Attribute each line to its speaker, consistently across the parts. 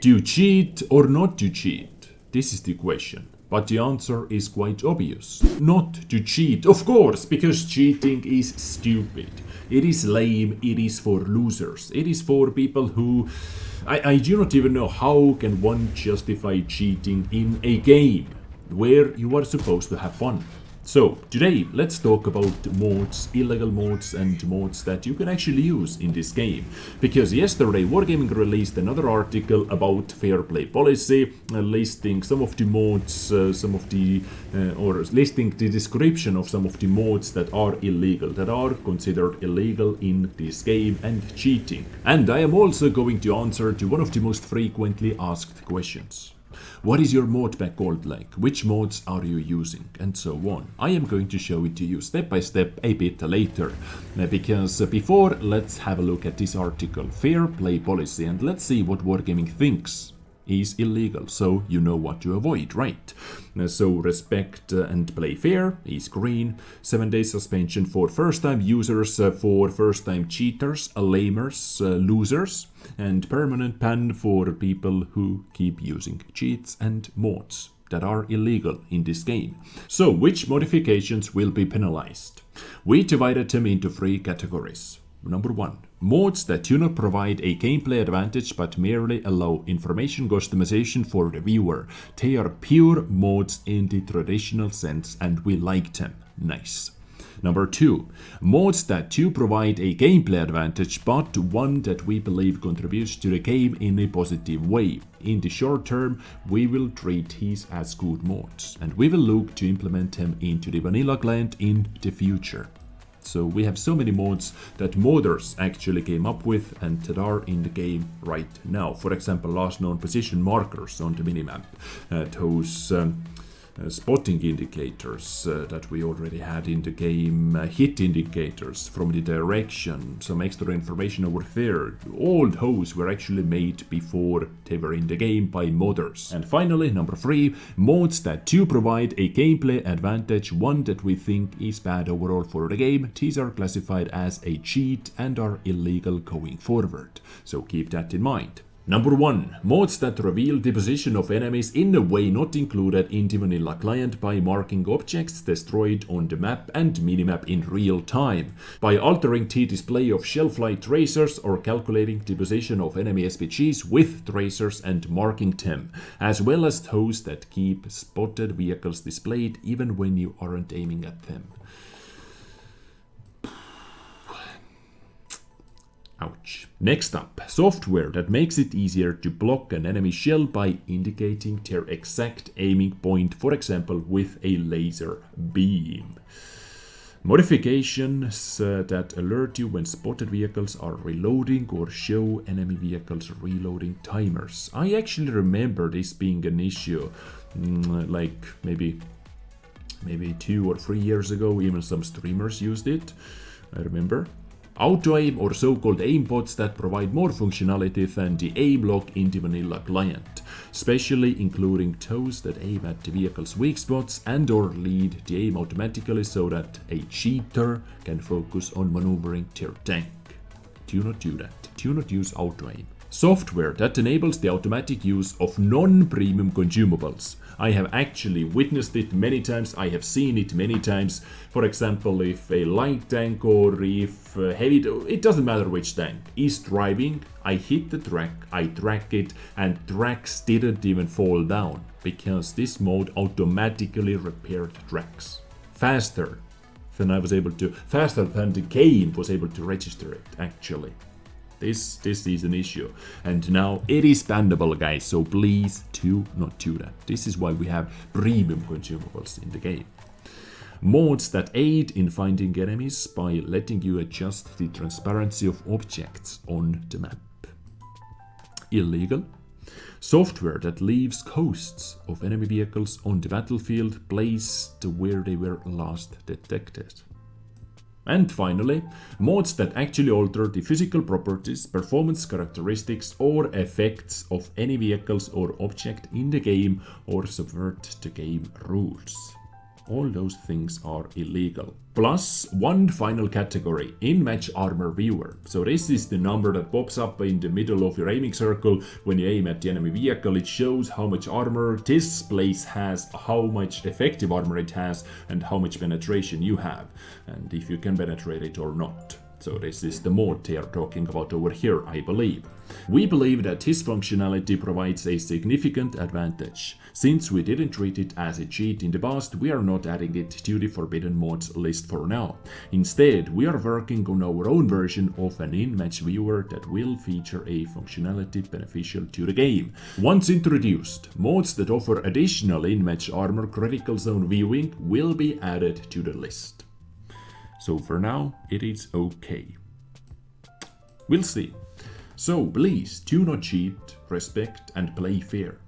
Speaker 1: To cheat or not to cheat? This is the question. But the answer is quite obvious. Not to cheat, of course, because cheating is stupid. It is lame, it is for losers. It is for people who... I do not even know how can one justify cheating in a game where you are supposed to have fun. So today let's talk about mods, illegal mods and mods that you can actually use in this game. Because yesterday Wargaming released another article about fair play policy, listing some of the mods, listing the description of some of the mods that are illegal, that are considered illegal in this game and cheating. And I am also going to answer to one of the most frequently asked questions. What is your modpack called like? Which mods are you using? And so on. I am going to show it to you step by step a bit later. Because before, let's have a look at this article. Fair play policy, and let's see what Wargaming thinks is illegal, so you know what to avoid, right? So respect and play fair is green. 7 days suspension for first-time users, for first-time cheaters, lamers, losers, and permanent ban for people who keep using cheats and mods that are illegal in this game. So which modifications will be penalized? We divided them into 3 categories. Number 1. Mods that do not provide a gameplay advantage but merely allow information customization for the viewer. They are pure mods in the traditional sense and we like them. Nice. Number 2. Mods that do provide a gameplay advantage but one that we believe contributes to the game in a positive way. In the short term, we will treat these as good mods and we will look to implement them into the vanilla client in the future. So we have so many mods that modders actually came up with and that are in the game right now. For example, last known position markers on the minimap, those spotting indicators that we already had in the game, hit indicators from the direction, some extra information over there. All those were actually made before they were in the game by modders. And finally, number 3, mods that do provide a gameplay advantage, one that we think is bad overall for the game. These are classified as a cheat and are illegal going forward. So keep that in mind. Number 1. Mods that reveal the position of enemies in a way not included in the vanilla client by marking objects destroyed on the map and minimap in real time, by altering the display of shellflight tracers or calculating the position of enemy SPGs with tracers and marking them, as well as those that keep spotted vehicles displayed even when you aren't aiming at them. Ouch. Next up, software that makes it easier to block an enemy shell by indicating their exact aiming point, for example with a laser beam. Modifications that alert you when spotted vehicles are reloading or show enemy vehicles reloading timers. I actually remember this being an issue like maybe 2 or 3 years ago. Even some streamers used it, I remember. Auto-aim or so-called aimbots that provide more functionality than the aim lock in the vanilla client, especially including those that aim at the vehicle's weak spots and or lead the aim automatically so that a cheater can focus on maneuvering their tank. Do not do that. Do not use auto-aim. Software that enables the automatic use of non-premium consumables. I have actually witnessed it many times, I have seen it many times. For example, if a light tank or if heavy, it doesn't matter which tank, is driving, I hit the track, I track it, and tracks didn't even fall down, because this mode automatically repaired tracks. Faster than the game was able to register it, actually. This is an issue, and now it is bannable, guys, so please do not do that. This is why we have premium consumables in the game. Mods that aid in finding enemies by letting you adjust the transparency of objects on the map. Illegal. Software that leaves ghosts of enemy vehicles on the battlefield placed where they were last detected. And finally, mods that actually alter the physical properties, performance characteristics or effects of any vehicles or object in the game or subvert the game rules. All those things are illegal. Plus, one final category, in-match armor viewer. So this is the number that pops up in the middle of your aiming circle. When you aim at the enemy vehicle, it shows how much armor this place has, how much effective armor it has, and how much penetration you have, and if you can penetrate it or not. So this is the mod they are talking about over here, I believe. We believe that this functionality provides a significant advantage. Since we didn't treat it as a cheat in the past, we are not adding it to the forbidden mods list for now. Instead, we are working on our own version of an in-match viewer that will feature a functionality beneficial to the game. Once introduced, mods that offer additional in-match armor critical zone viewing will be added to the list. So for now, it is okay. We'll see. So please do not cheat, respect and play fair.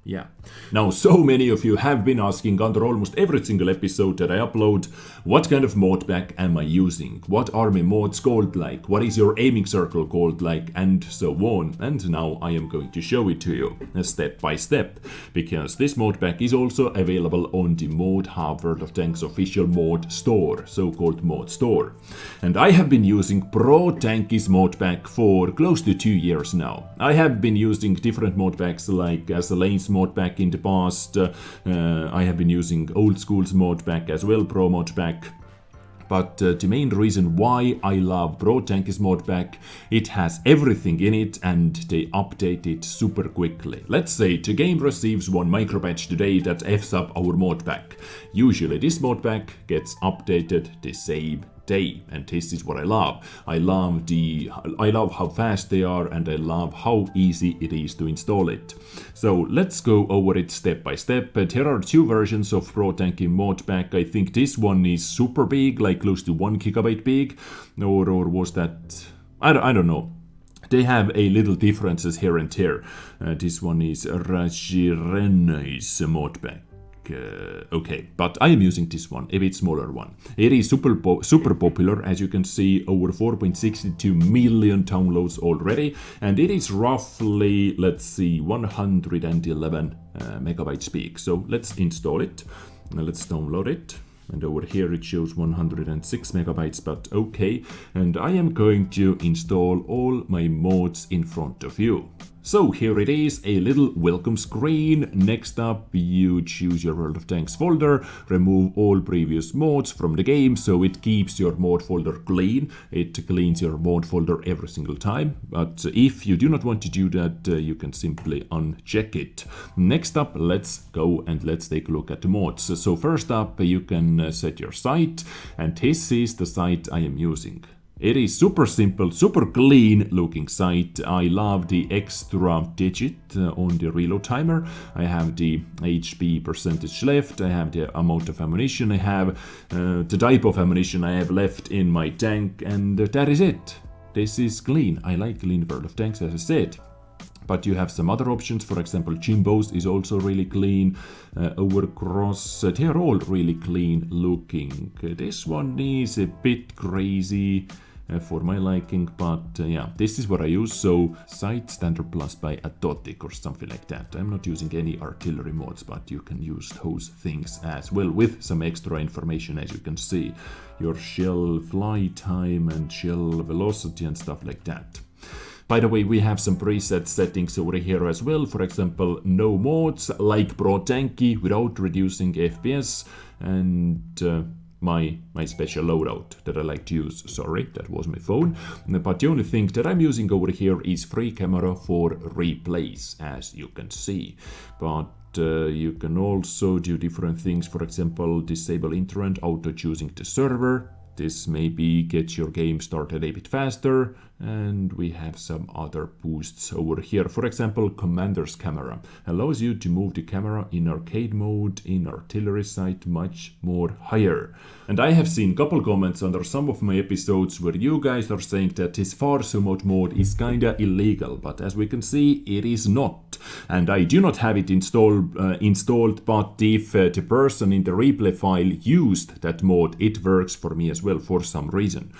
Speaker 1: Yeah. Now, so many of you have been asking under almost every single episode that I upload, what kind of modpack am I using? What are my mods called like? What is your aiming circle called like? And so on. And now I am going to show it to you step by step, because this modpack is also available on the Mod Hub World of Tanks official mod store, so-called mod store. And I have been using Protanki's modpack for close to 2 years now. I have been using different modpacks like as a lanes modpack in the past. I have been using old school's modpack as well, Pro modpack. But the main reason why I love Protanki's modpack, it has everything in it and they update it super quickly. Let's say the game receives one micropatch today that F's up our modpack. Usually this modpack gets updated the same day, and this is what I love. I love how fast they are, and I love how easy it is to install it. So let's go over it step by step. There are two versions of Protanki Modpack. I think this one is super big, like close to 1 gigabyte big, or was that? I don't know. They have a little differences here and there. This one is Rajirene's modpack. Okay, but I am using this one, a bit smaller one. It is super popular, as you can see, over 4.62 million downloads already, and it is roughly, let's see, 111 megabytes big. So let's install it, let's download it. And over here it shows 106 megabytes, but okay. And I am going to install all my mods in front of you. So here it is, a little welcome screen. Next up, you choose your World of Tanks folder, remove all previous mods from the game, so it keeps your mod folder clean. It cleans your mod folder every single time. But if you do not want to do that, you can simply uncheck it. Next up, let's go and let's take a look at the mods. So first up, you can set your site, and this is the site I am using. It is super simple, super clean looking site. I love the extra digit on the reload timer. I have the HP percentage left. I have the amount of ammunition I have, the type of ammunition I have left in my tank, and that is it. This is clean. I like clean World of Tanks, as I said. But you have some other options. For example, Jimbos is also really clean. Overcross, they are all really clean looking. This one is a bit crazy for my liking, but yeah, this is what I use. So site standard plus by Atotic or something like that. I'm not using any artillery mods, but you can use those things as well with some extra information, as you can see. Your shell fly time and shell velocity and stuff like that. By the way, we have some preset settings over here as well. For example, no mods like Protanki without reducing FPS, and my special loadout that I like to use. Sorry, that was my phone. But the only thing that I'm using over here is free camera for replays, as you can see. But you can also do different things. For example, disable intro and auto choosing the server. This maybe gets your game started a bit faster, and we have some other boosts over here. For example, Commander's Camera allows you to move the camera in arcade mode in artillery sight much more higher. And I have seen couple comments under some of my episodes where you guys are saying that this far zoom out mode is kinda illegal, but as we can see, it is not. And I do not have it installed, but if the person in the replay file used that mode, it works for me as well for some reason,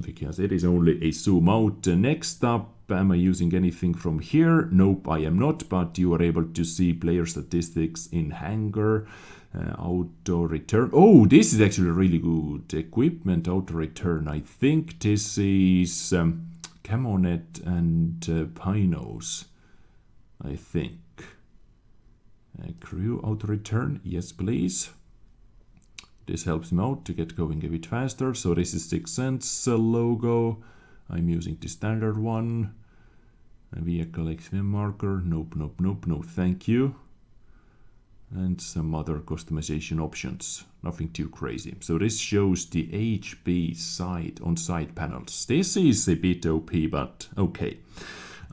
Speaker 1: because it is only a zoom out. Next up, Am I using anything from here? Nope, I am not, but you are able to see player statistics in hangar. Auto return. Oh, this is actually really good. Equipment auto return. I think this is Camonet and Pinos. I think. Crew auto return. Yes, please. This helps me out to get going a bit faster. So this is 6 cents logo. I'm using the standard one. A vehicle XVM marker. Nope, nope, nope, no, thank you. And some other customization options. Nothing too crazy. So this shows the HB side on side panels. This is a bit OP, but okay.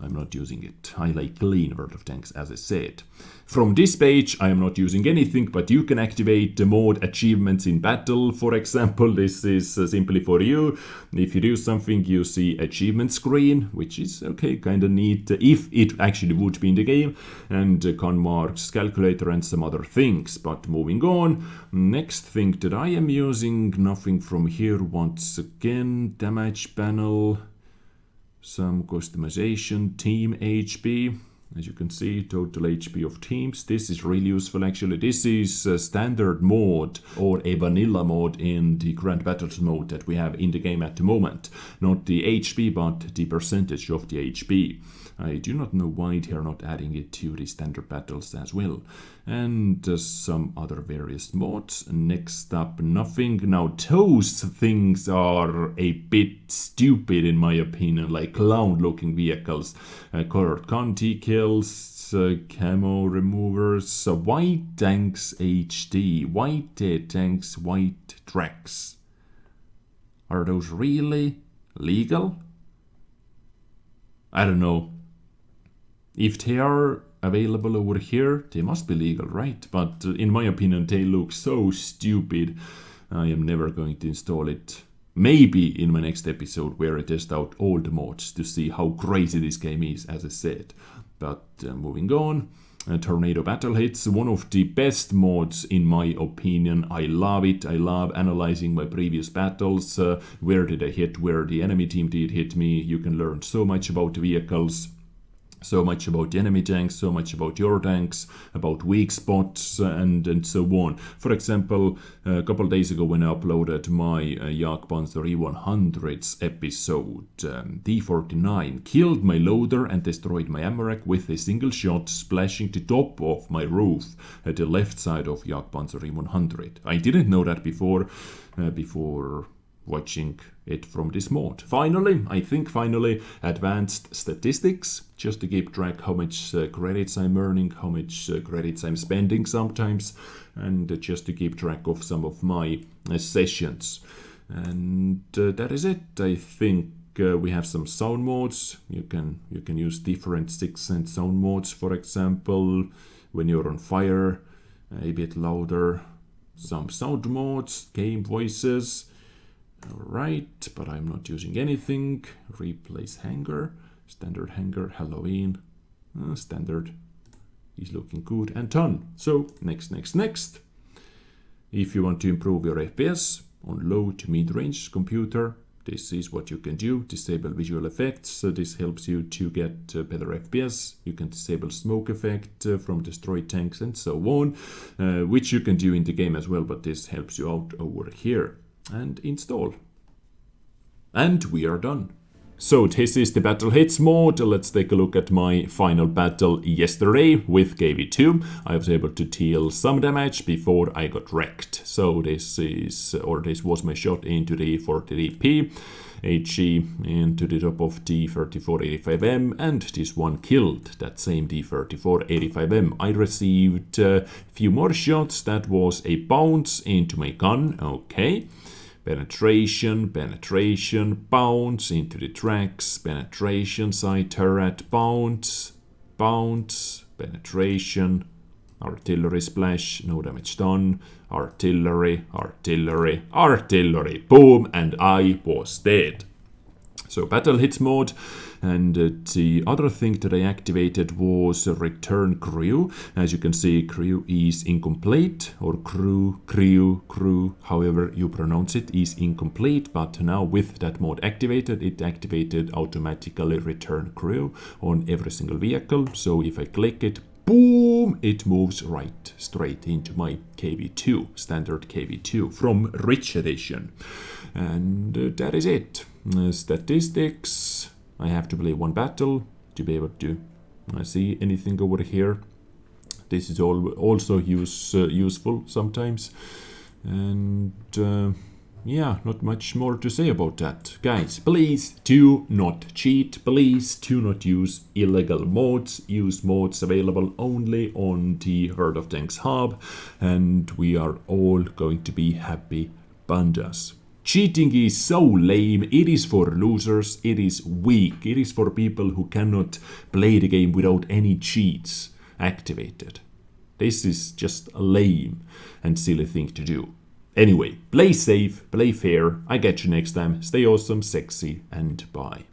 Speaker 1: I'm not using it. I like clean World of Tanks, as I said. From this page, I am not using anything, but you can activate the mode achievements in battle. For example, this is simply for you. If you do something, you see achievement screen, which is okay, kind of neat, if it actually would be in the game, and con marks, calculator, and some other things. But moving on, next thing that I am using, nothing from here once again, damage panel. Some customization, team HP. As you can see, total HP of teams. This is really useful actually. This is a standard mode or a vanilla mode in the Grand Battles mode that we have in the game at the moment. Not the HP, but the percentage of the HP. I do not know why they are not adding it to the standard battles as well. And some other various mods. Next up, nothing. Now those things are a bit stupid in my opinion, like clown looking vehicles. Colored con decals, camo removers, white tanks HD, white tanks, white tracks. Are those really legal? I don't know. If they are available over here, they must be legal, right? But in my opinion, they look so stupid. I am never going to install it. Maybe in my next episode where I test out all the mods to see how crazy this game is, as I said. But moving on. Tornado Battle Hits, one of the best mods in my opinion. I love it. I love analyzing my previous battles. Where did I hit? Where the enemy team did hit me? You can learn so much about the vehicles. So much about the enemy tanks, so much about your tanks, about weak spots, and so on. For example, a couple of days ago when I uploaded my Jagdpanzer E100's episode, D49 killed my loader and destroyed my ammo rack with a single shot, splashing the top of my roof at the left side of Jagdpanzer E100. I didn't know that before watching it from this mod. Finally, advanced statistics, just to keep track how much credits I'm earning, how much credits I'm spending sometimes, and just to keep track of some of my sessions. And that is it. I think we have some sound modes. You can use different 6-cent sound modes, for example, when you're on fire, a bit louder. Some sound modes, game voices. Alright, but I'm not using anything. Replace hanger, standard hanger, Halloween, standard is looking good, and done. So next. If you want to improve your FPS on low to mid-range computer, this is what you can do. Disable visual effects, so this helps you to get better FPS. You can disable smoke effect from destroyed tanks and so on, which you can do in the game as well, but this helps you out over here. And install. And we are done. So this is the Battle Hits mode. Let's take a look at my final battle yesterday with KV2. I was able to deal some damage before I got wrecked. So this was my shot into the 43P. HE into the top of D3485M, and this one killed that same D3485M. I received a few more shots. That was a bounce into my gun. Okay. Penetration, bounce into the tracks, penetration, side turret, bounce, penetration, artillery splash, no damage done, artillery, boom, and I was dead. So battle hits mode, and the other thing that I activated was return crew. As you can see, crew is incomplete, or crew, however you pronounce it, is incomplete. But now with that mode activated, it activated automatically return crew on every single vehicle. So if I click it, boom, it moves right straight into my KV2, standard KV2 from Rich Edition. And that is it. Statistics. I have to play one battle to be able to see anything over here. This is also useful sometimes. And yeah, not much more to say about that. Guys, please do not cheat. Please do not use illegal mods. Use mods available only on the World of Tanks hub. And we are all going to be happy pandas. Cheating is so lame, it is for losers, it is weak, it is for people who cannot play the game without any cheats activated. This is just a lame and silly thing to do. Anyway, play safe, play fair, I catch you next time, stay awesome, sexy, and bye.